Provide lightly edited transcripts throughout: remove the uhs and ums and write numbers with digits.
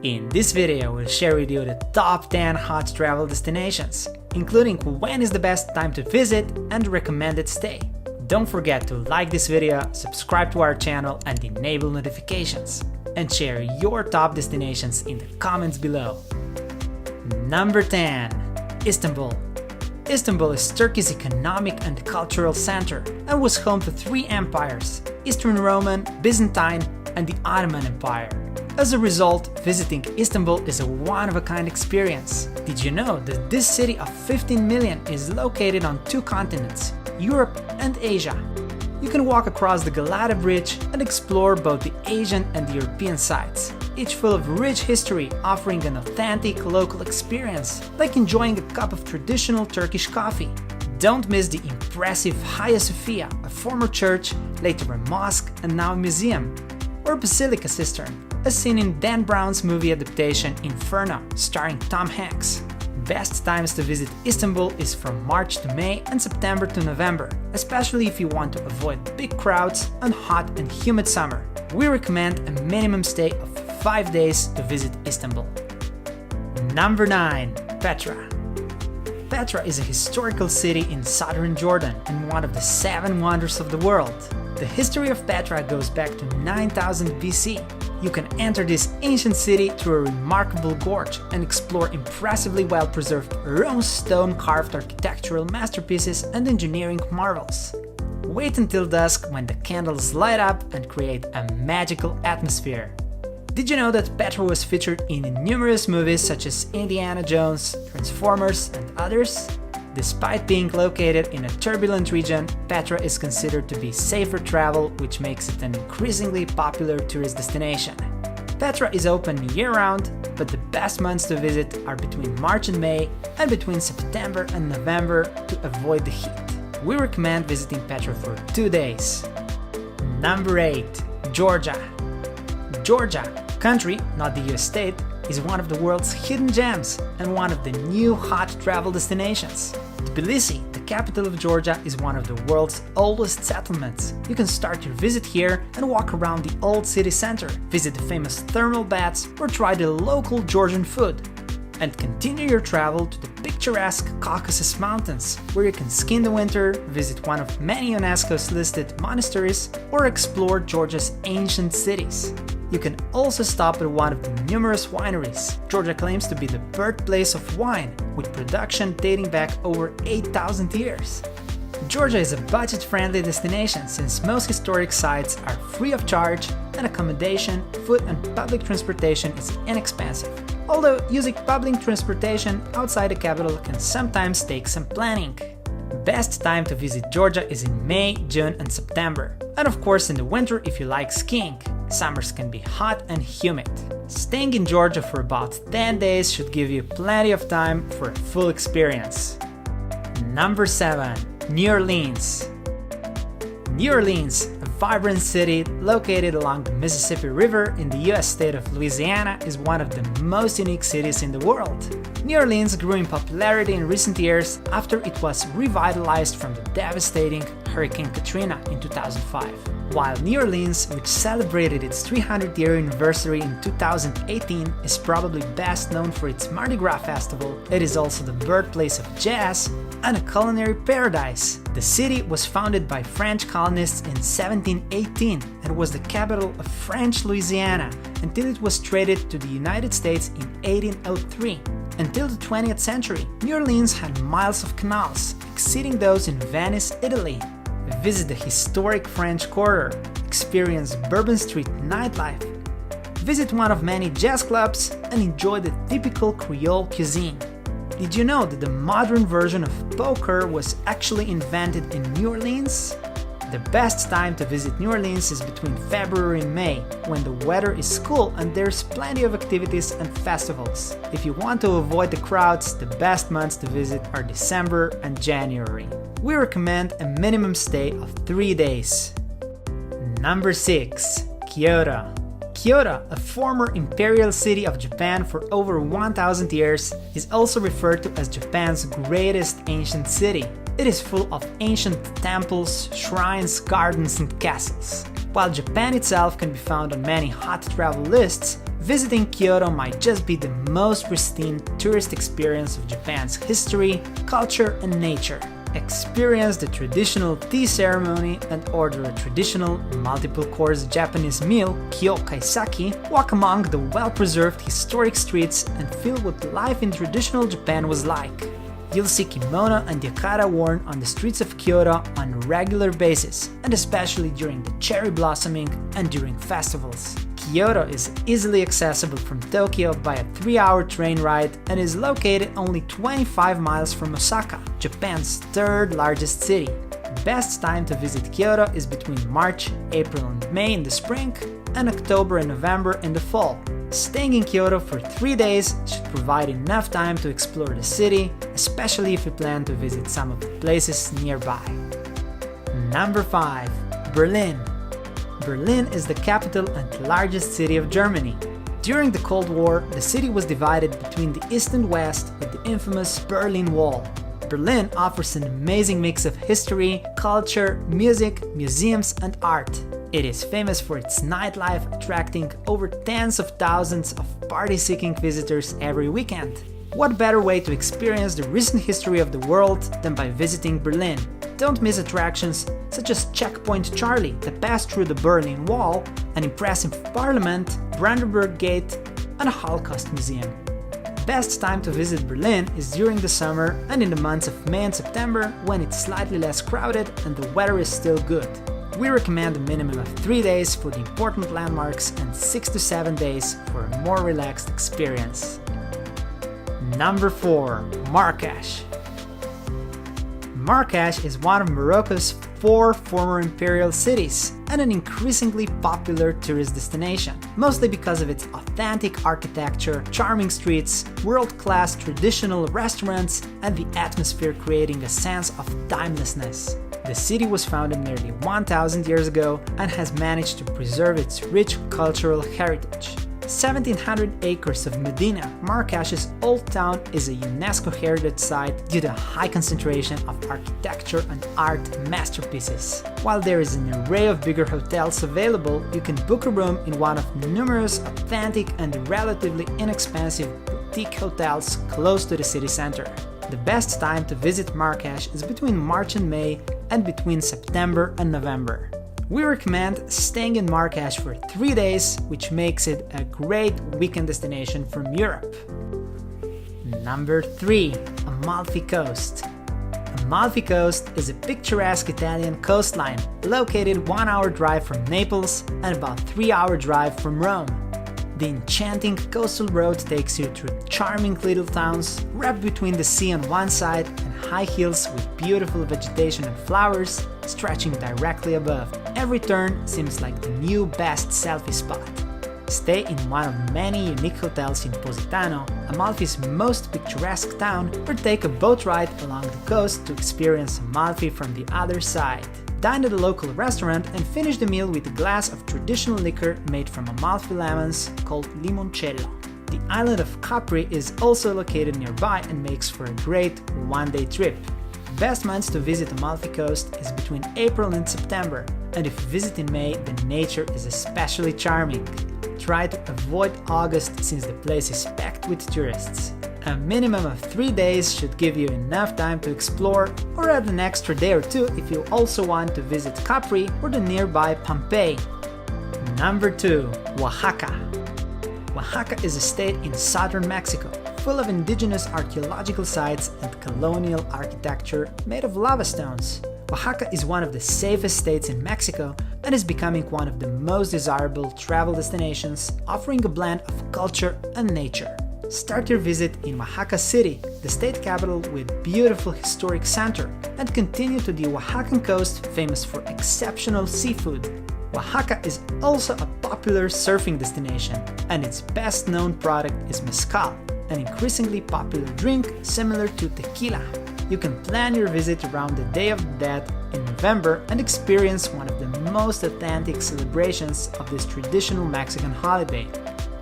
In this video, we'll share with you the top 10 hot travel destinations, including when is the best time to visit and recommended stay. Don't forget to like this video, subscribe to our channel and enable notifications. And share your top destinations in the comments below. Number 10. Istanbul. Istanbul is Turkey's economic and cultural center and was home to three empires: Eastern Roman, Byzantine, and the Ottoman Empire. As a result, visiting Istanbul is a one-of-a-kind experience. Did you know that this city of 15 million is located on two continents, Europe and Asia? You can walk across the Galata Bridge and explore both the Asian and the European sites, each full of rich history, offering an authentic local experience, like enjoying a cup of traditional Turkish coffee. Don't miss the impressive Hagia Sophia, a former church, later a mosque and now a museum, or Basilica Cistern, as seen in Dan Brown's movie adaptation Inferno, starring Tom Hanks. Best times to visit Istanbul is from March to May and September to November, especially if you want to avoid big crowds and hot and humid summer. We recommend a minimum stay of 5 days to visit Istanbul. Number 9. Petra. Petra is a historical city in southern Jordan and one of the 7 wonders of the world. The history of Petra goes back to 9000 BC. You can enter this ancient city through a remarkable gorge and explore impressively well-preserved Rome stone-carved architectural masterpieces and engineering marvels. Wait until dusk when the candles light up and create a magical atmosphere. Did you know that Petra was featured in numerous movies such as Indiana Jones, Transformers, and others? Despite being located in a turbulent region, Petra is considered to be safer travel, which makes it an increasingly popular tourist destination. Petra is open year-round, but the best months to visit are between March and May and between September and November to avoid the heat. We recommend visiting Petra for 2 days. Number 8. Georgia. Georgia, country, not the US state, is one of the world's hidden gems and one of the new hot travel destinations. Tbilisi, the capital of Georgia, is one of the world's oldest settlements. You can start your visit here and walk around the old city center, visit the famous thermal baths or try the local Georgian food. And continue your travel to the picturesque Caucasus Mountains, where you can ski in the winter, visit one of many UNESCO's listed monasteries, or explore Georgia's ancient cities. You can also stop at one of the numerous wineries. Georgia claims to be the birthplace of wine, with production dating back over 8,000 years. Georgia is a budget-friendly destination since most historic sites are free of charge and accommodation, food and public transportation is inexpensive. Although using public transportation outside the capital can sometimes take some planning. Best time to visit Georgia is in May, June and September. And of course in the winter if you like skiing. Summers can be hot and humid. Staying in Georgia for about 10 days should give you plenty of time for a full experience. Number 7. New Orleans. New Orleans, a vibrant city located along the Mississippi River in the US state of Louisiana, is one of the most unique cities in the world. New Orleans grew in popularity in recent years after it was revitalized from the devastating Hurricane Katrina in 2005. While New Orleans, which celebrated its 300th-year anniversary in 2018, is probably best known for its Mardi Gras festival, it is also the birthplace of jazz and a culinary paradise. The city was founded by French colonists in 1718 and was the capital of French Louisiana until it was traded to the United States in 1803. Until the 20th century, New Orleans had miles of canals, exceeding those in Venice, Italy. Visit the historic French Quarter, experience Bourbon Street nightlife, visit one of many jazz clubs, and enjoy the typical Creole cuisine. Did you know that the modern version of poker was actually invented in New Orleans? The best time to visit New Orleans is between February and May, when the weather is cool and there's plenty of activities and festivals. If you want to avoid the crowds, the best months to visit are December and January. We recommend a minimum stay of 3 days. Number 6. Kyoto. Kyoto, a former imperial city of Japan for over 1,000 years, is also referred to as Japan's greatest ancient city. It is full of ancient temples, shrines, gardens and castles. While Japan itself can be found on many hot travel lists, Visiting Kyoto might just be the most pristine tourist experience of Japan's history, culture, and nature. Experience the traditional tea ceremony and order a traditional multiple-course Japanese meal, kyo kaisaki, walk among the well-preserved historic streets and feel what life in traditional Japan was like. You'll see kimono and yukata worn on the streets of Kyoto on a regular basis, and especially during the cherry blossoming and during festivals. Kyoto is easily accessible from Tokyo by a 3-hour train ride and is located only 25 miles from Osaka, Japan's third largest city. Best time to visit Kyoto is between March, April and May in the spring and October and November in the fall. Staying in Kyoto for 3 days should provide enough time to explore the city, especially if you plan to visit some of the places nearby. Number 5. Berlin. Berlin is the capital and largest city of Germany. During the Cold War, the city was divided between the East and West with the infamous Berlin Wall. Berlin offers an amazing mix of history, culture, music, museums, and art. It is famous for its nightlife, attracting over tens of thousands of party-seeking visitors every weekend. What better way to experience the recent history of the world than by visiting Berlin? Don't miss attractions such as Checkpoint Charlie that pass through the Berlin Wall, an impressive parliament, Brandenburg Gate, and a Holocaust museum. Best time to visit Berlin is during the summer and in the months of May and September when it's slightly less crowded and the weather is still good. We recommend a minimum of 3 days for the important landmarks and 6 to 7 days for a more relaxed experience. Number 4. Marrakesh. Marrakesh is one of Morocco's 4 former imperial cities and an increasingly popular tourist destination, mostly because of its authentic architecture, charming streets, world-class traditional restaurants, and the atmosphere creating a sense of timelessness. The city was founded nearly 1,000 years ago and has managed to preserve its rich cultural heritage. 1,700 acres of Medina, Marrakesh's old town, is a UNESCO heritage site due to a high concentration of architecture and art masterpieces. While there is an array of bigger hotels available, you can book a room in one of numerous authentic and relatively inexpensive boutique hotels close to the city center. The best time to visit Marrakesh is between March and May and between September and November. We recommend staying in Marrakesh for 3 days, which makes it a great weekend destination from Europe. Number 3. Amalfi Coast. Amalfi Coast is a picturesque Italian coastline located 1 hour drive from Naples and about 3-hour drive from Rome. The enchanting coastal road takes you through charming little towns wrapped between the sea on one side and high hills with beautiful vegetation and flowers stretching directly above. Every turn seems like the new best selfie spot. Stay in one of many unique hotels in Positano, Amalfi's most picturesque town, or take a boat ride along the coast to experience Amalfi from the other side. Dine at a local restaurant and finish the meal with a glass of traditional liquor made from Amalfi lemons called limoncello. The island of Capri is also located nearby and makes for a great one-day trip. Best months to visit Amalfi Coast is between April and September, and if you visit in May, the nature is especially charming. Try to avoid August since the place is packed with tourists. A minimum of 3 days should give you enough time to explore, or add an extra day or 2 if you also want to visit Capri or the nearby Pompeii. Number 2. Oaxaca. Oaxaca is a state in southern Mexico, full of indigenous archaeological sites and colonial architecture made of lava stones. Oaxaca is one of the safest states in Mexico and is becoming one of the most desirable travel destinations, offering a blend of culture and nature. Start your visit in Oaxaca City, the state capital with beautiful historic center, and continue to the Oaxacan coast, famous for exceptional seafood. Oaxaca is also a popular surfing destination, and its best known product is mezcal, an increasingly popular drink similar to tequila. You can plan your visit around the Day of the Dead in November and experience one of the most authentic celebrations of this traditional Mexican holiday.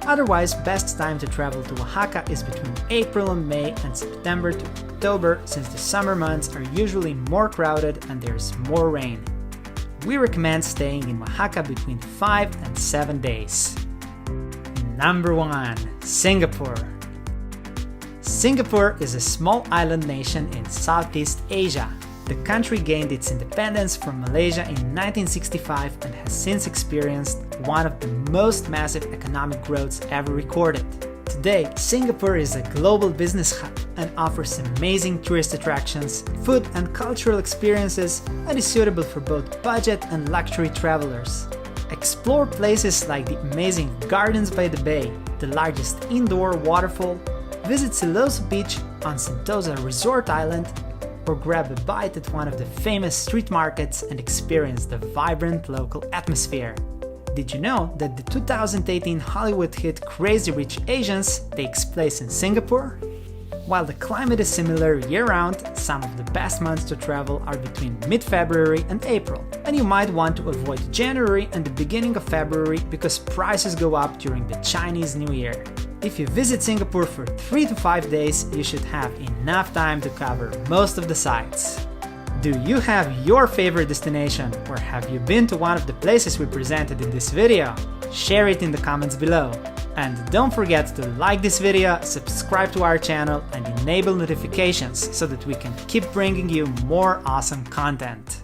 Otherwise, best time to travel to Oaxaca is between April and May and September to October, since the summer months are usually more crowded and there's more rain. We recommend staying in Oaxaca between 5 and 7 days. Number 1. Singapore. Singapore is a small island nation in Southeast Asia. The country gained its independence from Malaysia in 1965 and has since experienced one of the most massive economic growths ever recorded. Today, Singapore is a global business hub and offers amazing tourist attractions, food and cultural experiences, and is suitable for both budget and luxury travelers. Explore places like the amazing Gardens by the Bay, the largest indoor waterfall, visit Siloso Beach on Sentosa Resort Island, or grab a bite at one of the famous street markets and experience the vibrant local atmosphere. Did you know that the 2018 Hollywood hit Crazy Rich Asians takes place in Singapore? While the climate is similar year-round, some of the best months to travel are between mid-February and April, and you might want to avoid January and the beginning of February because prices go up during the Chinese New Year. If you visit Singapore for 3 to 5 days, you should have enough time to cover most of the sites. Do you have your favorite destination, or have you been to one of the places we presented in this video? Share it in the comments below. And don't forget to like this video, subscribe to our channel, and enable notifications so that we can keep bringing you more awesome content.